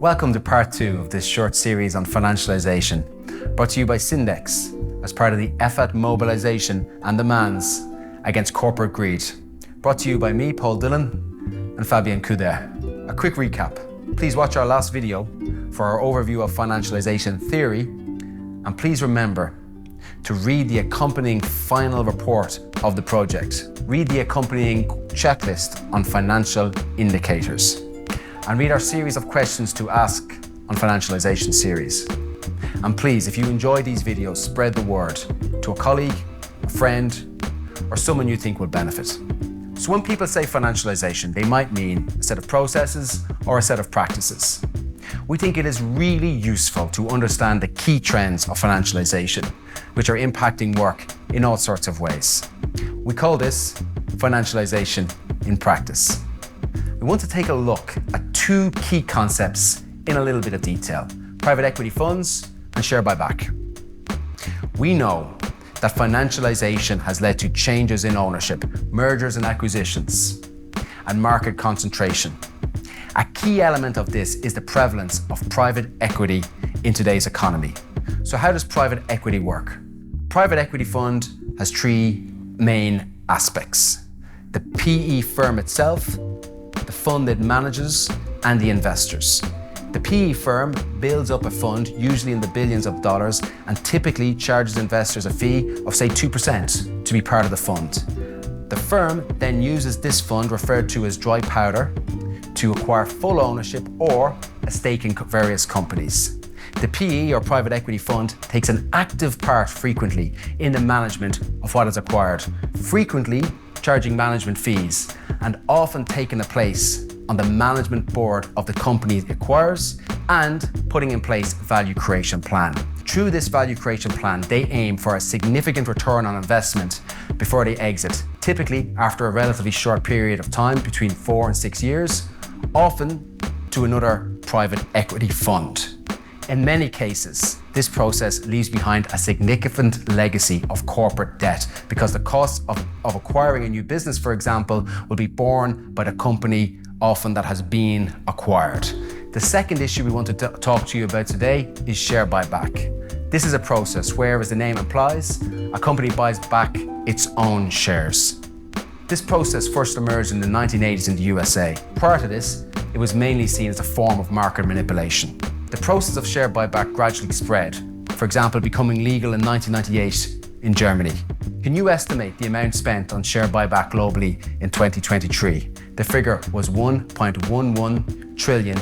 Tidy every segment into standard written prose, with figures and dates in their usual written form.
Welcome to part 2 of this short series on financialisation, brought to you by Syndex as part of the EFFAT mobilisation and demands against corporate greed. Brought to you by me, Paul Dillon, and Fabien Coudet. A quick recap. Please watch our last video for our overview of financialisation theory, and please remember to read the accompanying final report of the project. Read the accompanying checklist on financial indicators. And read our series of questions to ask on financialisation series. And please, if you enjoy these videos, spread the word to a colleague, a friend, or someone you think will benefit. So when people say financialisation, they might mean a set of processes or a set of practices. We think it is really useful to understand the key trends of financialisation, which are impacting work in all sorts of ways. We call this financialisation in practice. We want to take a look at two key concepts in a little bit of detail: private equity funds and share buyback. We know that financialisation has led to changes in ownership, mergers and acquisitions, and market concentration. A key element of this is the prevalence of private equity in today's economy. So how does private equity work? Private equity fund has three main aspects: the PE firm itself, the fund it manages, and the investors. The PE firm builds up a fund, usually in the billions of dollars, and typically charges investors a fee of, say, 2% to be part of the fund. The firm then uses this fund, referred to as dry powder, to acquire full ownership or a stake in various companies. The PE or private equity fund takes an active part frequently in the management of what is acquired, frequently charging management fees, and often taking a place on the management board of the company it acquires and putting in place a value creation plan. Through this value creation plan, they aim for a significant return on investment before they exit, typically after a relatively short period of time, between 4 and 6 years, often to another private equity fund. In many cases, this process leaves behind a significant legacy of corporate debt because the cost of acquiring a new business, for example, will be borne by the company often that has been acquired. The second issue we want to talk to you about today is share buyback. This is a process where, as the name implies, a company buys back its own shares. This process first emerged in the 1980s in the USA. Prior to this, it was mainly seen as a form of market manipulation. The process of share buyback gradually spread, for example, becoming legal in 1998 in Germany. Can you estimate the amount spent on share buyback globally in 2023? The figure was $1.11 trillion.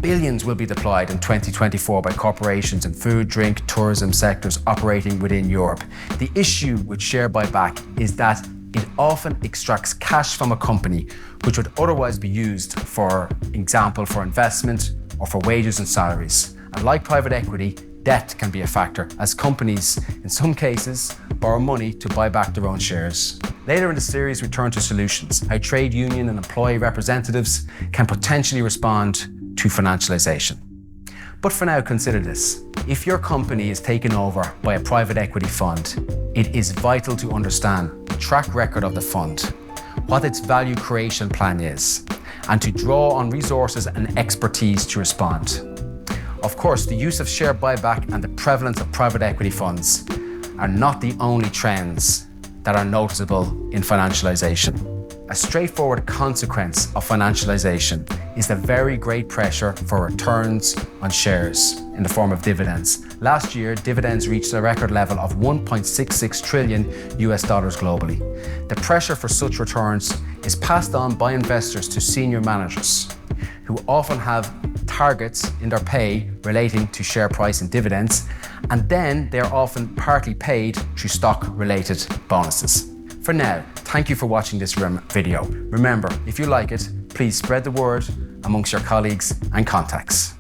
Billions will be deployed in 2024 by corporations in food, drink, tourism sectors operating within Europe. The issue with share buyback is that it often extracts cash from a company which would otherwise be used, for example, for investment or for wages and salaries. And like private equity, debt can be a factor, as companies, in some cases, borrow money to buy back their own shares. Later in the series, we turn to solutions, how trade union and employee representatives can potentially respond to financialisation. But for now, consider this. If your company is taken over by a private equity fund, it is vital to understand the track record of the fund, what its value creation plan is, and to draw on resources and expertise to respond. Of course, the use of share buyback and the prevalence of private equity funds are not the only trends that are noticeable in financialisation. A straightforward consequence of financialisation is the very great pressure for returns on shares in the form of dividends. Last year, dividends reached a record level of $1.66 trillion globally. The pressure for such returns is passed on by investors to senior managers, who often have targets in their pay relating to share price and dividends, and then they are often partly paid through stock-related bonuses. For now, thank you for watching this video. Remember, if you like it, please spread the word amongst your colleagues and contacts.